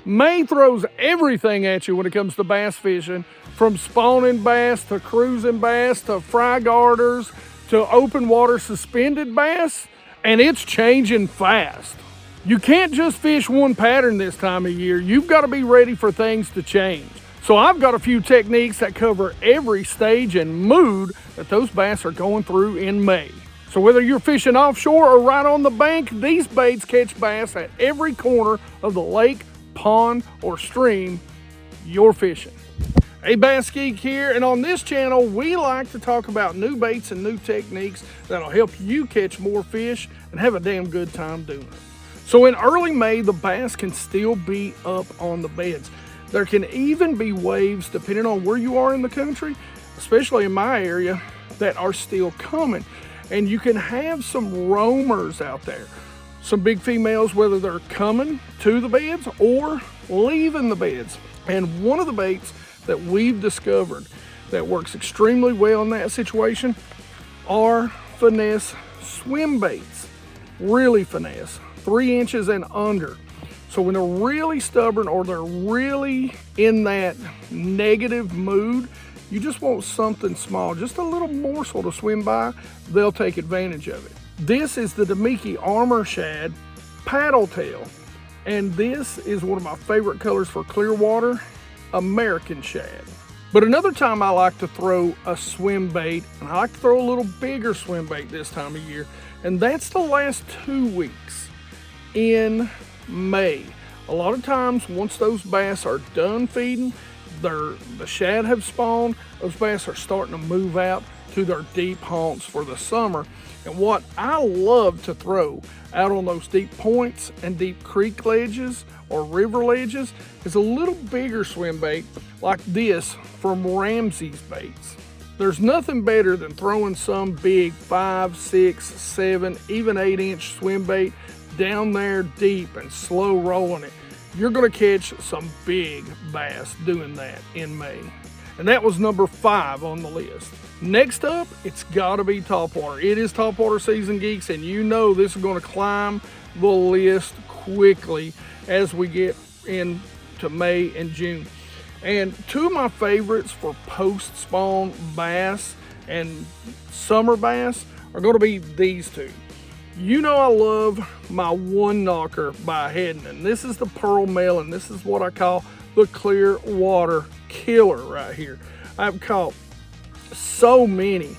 May throws everything at you when it comes to bass fishing, from spawning bass to cruising bass to fry garters to open water suspended bass, and it's changing fast. You can't just fish one pattern this time of year. You've got to be ready for things to change. So I've got a few techniques that cover every stage and mood that those bass are going through in May. So whether you're fishing offshore or right on the bank, these baits catch bass at every corner of the lake, pond, or stream you're fishing. Hey, BassGeek here, and on this channel we like to talk about new baits and new techniques that'll help you catch more fish and have a damn good time doing it. So in early May, the bass can still be up on the beds. There can even be waves, depending on where you are in the country, especially in my area, that are still coming. And you can have some roamers out there. Some big females, whether they're coming to the beds or leaving the beds. And one of the baits that we've discovered that works extremely well in that situation are finesse swim baits. Really finesse, 3 inches and under. So when they're really stubborn or they're really in that negative mood, you just want something small, just a little morsel to swim by, they'll take advantage of it. This is the Demiki Armor Shad Paddle Tail, and this is one of my favorite colors for clear water, American Shad. But another time I like to throw a swim bait, and I like to throw a little bigger swim bait this time of year, and that's the last 2 weeks in May. A lot of times, once those bass are done feeding, the shad have spawned, those bass are starting to move out to their deep haunts for the summer. And what I love to throw out on those deep points and deep creek ledges or river ledges is a little bigger swim bait like this from Ramsey's Baits. There's nothing better than throwing some big 5, 6, 7, even 8-inch swim bait down there deep and slow rolling it. You're going to catch some big bass doing that in May. And that was number 5 on the list. Next up, it's got to be topwater. It is topwater season, geeks, and you know this is going to climb the list quickly as we get into May and June. And 2 of my favorites for post-spawn bass and summer bass are going to be these 2. You know I love my one knocker by Hedden. This is the Pearl Melon. This is what I call the clear water killer right here. I've caught so many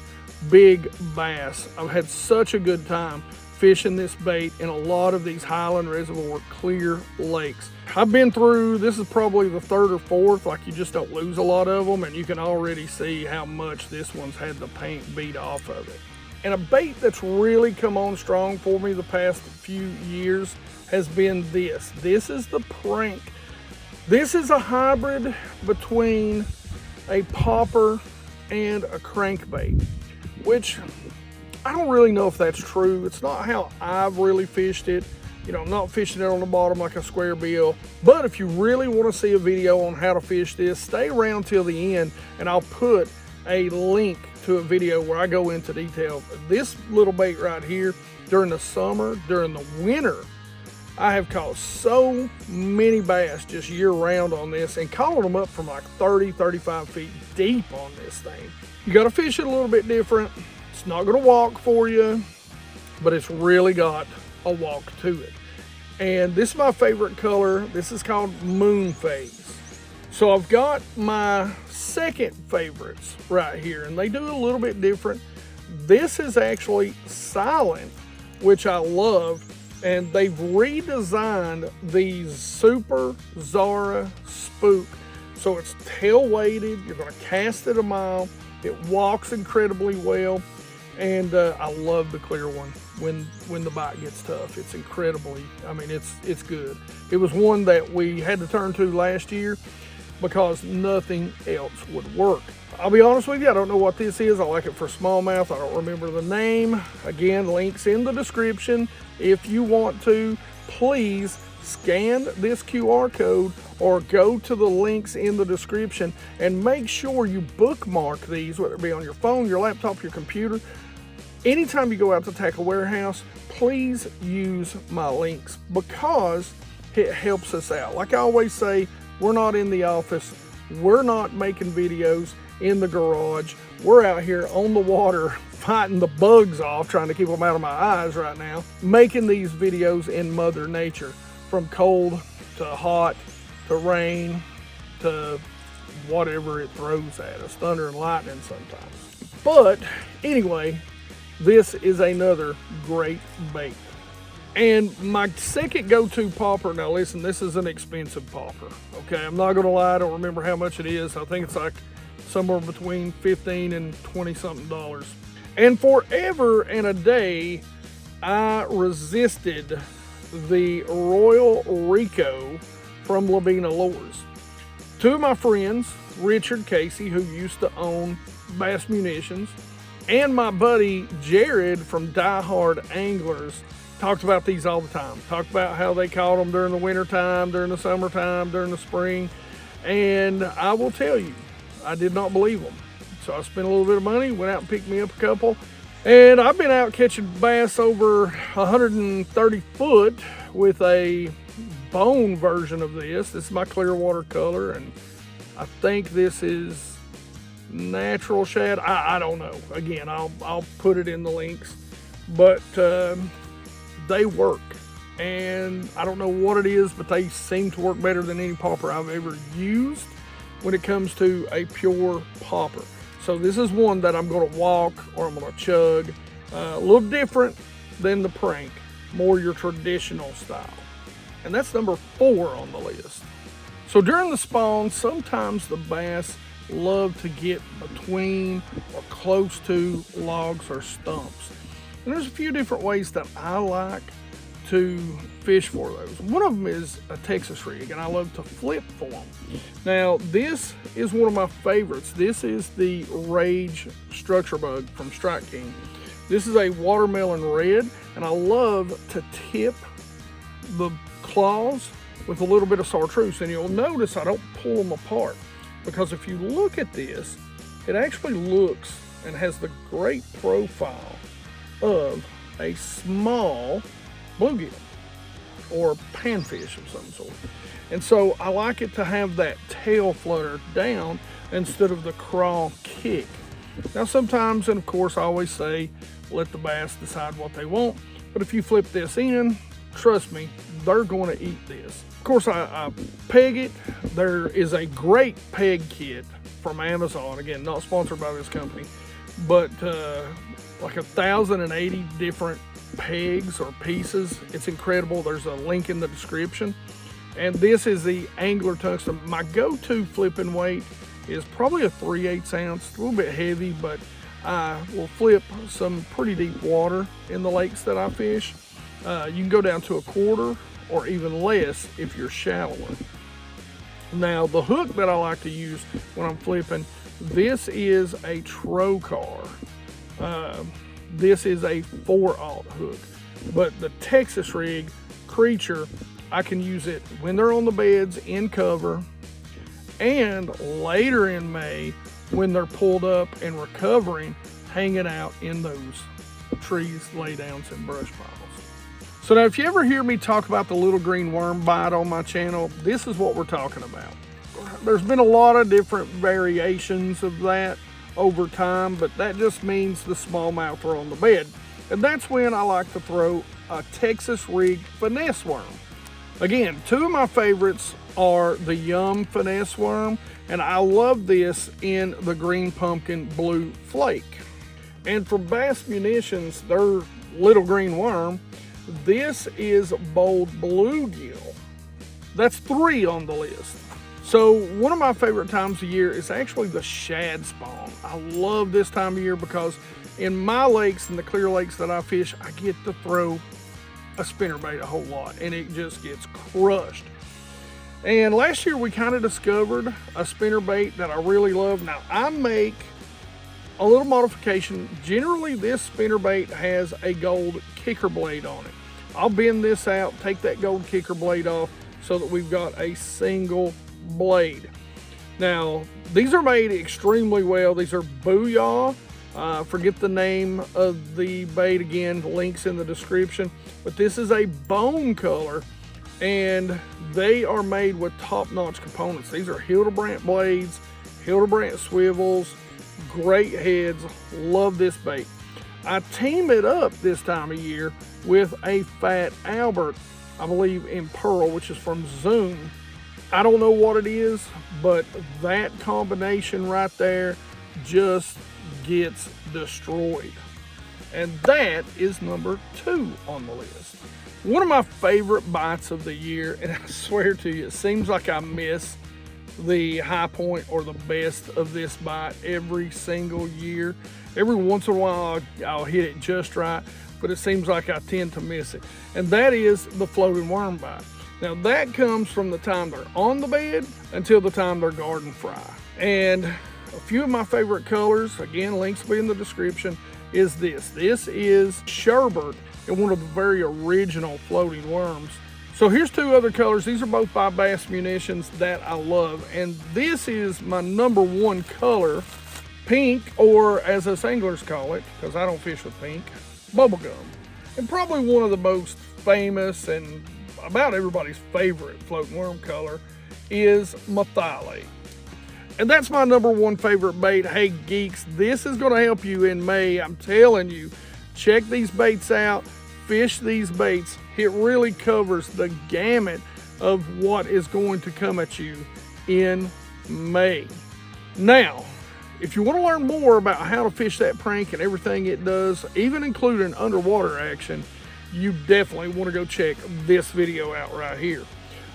big bass. I've had such a good time fishing this bait in a lot of these Highland Reservoir clear lakes. I've been through, this is probably the 3rd or 4th, like you just don't lose a lot of them, and you can already see how much this one's had the paint beat off of it. And a bait that's really come on strong for me the past few years has been this. This is the Prank. This is a hybrid between a popper and a crankbait, which I don't really know if that's true. It's not how I've really fished it. You know, I'm not fishing it on the bottom like a square bill. But if you really want to see a video on how to fish this, stay around till the end and I'll put a link to a video where I go into detail. This little bait right here, during the summer, during the winter, I have caught so many bass just year round on this and caught them up from like 30, 35 feet deep on this thing. You got to fish it a little bit different. It's not going to walk for you, but it's really got a walk to it. And this is my favorite color. This is called Moonphase. So I've got my second favorites right here, and they do a little bit different. This is actually silent, which I love, and they've redesigned the Super Zara Spook. So it's tail weighted, you're gonna cast it a mile, it walks incredibly well, and I love the clear one when the bite gets tough. It's incredibly, I mean, it's good. It was one that we had to turn to last year because nothing else would work. I'll be honest with you, I don't know what this is. I like it for smallmouth. I don't remember the name. Again, links in the description. If you want to, please scan this QR code or go to the links in the description and make sure you bookmark these, whether it be on your phone, your laptop, your computer. Anytime you go out to Tackle Warehouse, please use my links, because it helps us out. Like I always say, we're not in the office. We're not making videos in the garage. We're out here on the water fighting the bugs off, trying to keep them out of my eyes right now, making these videos in Mother Nature, from cold to hot to rain to whatever it throws at us, thunder and lightning sometimes. But anyway, this is another great bait. And my second go-to popper, now listen, this is an expensive popper, okay? I'm not gonna lie, I don't remember how much it is. I think it's like somewhere between $15 and $20 something. And forever and a day, I resisted the Royal Rico from Lavina Lures. Two of my friends, Richard Casey, who used to own Bass Munitions, and my buddy Jared from Die Hard Anglers, talked about these all the time. Talked about how they caught them during the winter time, during the summertime, during the spring. And I will tell you, I did not believe them. So I spent a little bit of money, went out and picked me up a couple. And I've been out catching bass over 130 foot with a bone version of this. This is my Clearwater color, and I think this is natural shad. I don't know. Again, I'll put it in the links. But they work, and I don't know what it is, but they seem to work better than any popper I've ever used when it comes to a pure popper. So this is one that I'm going to walk or I'm going to chug. A little different than the prank, more your traditional style. And that's number 4 on the list. So during the spawn, sometimes the bass love to get between or close to logs or stumps. And there's a few different ways that I like to fish for those. One of them is a Texas rig, and I love to flip for them. Now, this is one of my favorites. This is the Rage Structure Bug from Strike King. This is a watermelon red, and I love to tip the claws with a little bit of chartreuse. And you'll notice I don't pull them apart, because if you look at this, it actually looks and has the great profile of a small bluegill or panfish of some sort. And so I like it to have that tail flutter down instead of the crawl kick. Now sometimes, and of course I always say, let the bass decide what they want, but if you flip this in, trust me, they're going to eat this. Of course I peg it. There is a great peg kit from Amazon, again not sponsored by this company, but like 1,080 different pegs or pieces. It's incredible. There's a link in the description. And this is the Angler Tungsten. My go-to flipping weight is probably a 3/8 ounce, a little bit heavy, but I will flip some pretty deep water in the lakes that I fish. You can go down to a quarter or even less if you're shallower. Now, the hook that I like to use when I'm flipping, this is a Trocar. This is a 4/0 hook, but the Texas rig Creature, I can use it when they're on the beds in cover, and later in May when they're pulled up and recovering, hanging out in those trees, laydowns, and brush piles. So now if you ever hear me talk about the little green worm bite on my channel, this is what we're talking about. There's been a lot of different variations of that over time, but that just means the smallmouth are on the bed. And that's when I like to throw a Texas rig finesse worm. Again, two of my favorites are the Yum finesse worm, and I love this in the green pumpkin blue flake. And from Bass Munitions, their little green worm, this is bold bluegill. That's 3 on the list. So one of my favorite times of year is actually the shad spawn. I love this time of year because in my lakes and the clear lakes that I fish, I get to throw a spinnerbait a whole lot, and it just gets crushed. And last year we kind of discovered a spinnerbait that I really love. Now I make a little modification. Generally this spinnerbait has a gold kicker blade on it. I'll bend this out, take that gold kicker blade off so that we've got a single blade. Now these are made extremely well. These are Booyah. Forget the name of the bait again, links in the description, but this is a bone color and they are made with top-notch components. These are Hildebrandt blades, Hildebrandt swivels, great heads. Love this bait. I team it up this time of year with a Fat Albert, I believe in pearl, which is from Zoom. I don't know what it is, but that combination right there just gets destroyed. And that is number 2 on the list. One of my favorite bites of the year, and I swear to you, it seems like I miss the high point or the best of this bite every single year. Every once in a while I'll hit it just right, but it seems like I tend to miss it. And that is the floating worm bite. Now that comes from the time they're on the bed until the time they're garden fry. And a few of my favorite colors, again, links will be in the description, is this. This is Sherbert and one of the very original floating worms. So here's 2 other colors. These are both by Bass Munitions that I love. And this is my number 1 color, pink, or as us anglers call it, because I don't fish with pink, bubblegum. And probably one of the most famous and about everybody's favorite floating worm color is methylate. And that's my number 1 favorite bait. Hey geeks, this is going to help you in May. I'm telling you, check these baits out, fish these baits. It really covers the gamut of what is going to come at you in May. Now, if you want to learn more about how to fish that prank and everything it does, even including underwater action, you definitely want to go check this video out right here.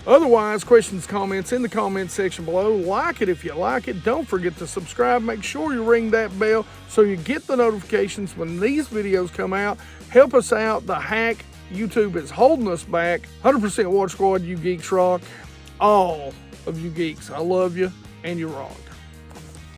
Otherwise, questions, comments in the comment section below. Like it if you like it. Don't forget to subscribe. Make sure you ring that bell so you get the notifications when these videos come out. Help us out. The hack YouTube is holding us back. 100% Water Squad, you geeks rock. All of you geeks, I love you and you rock.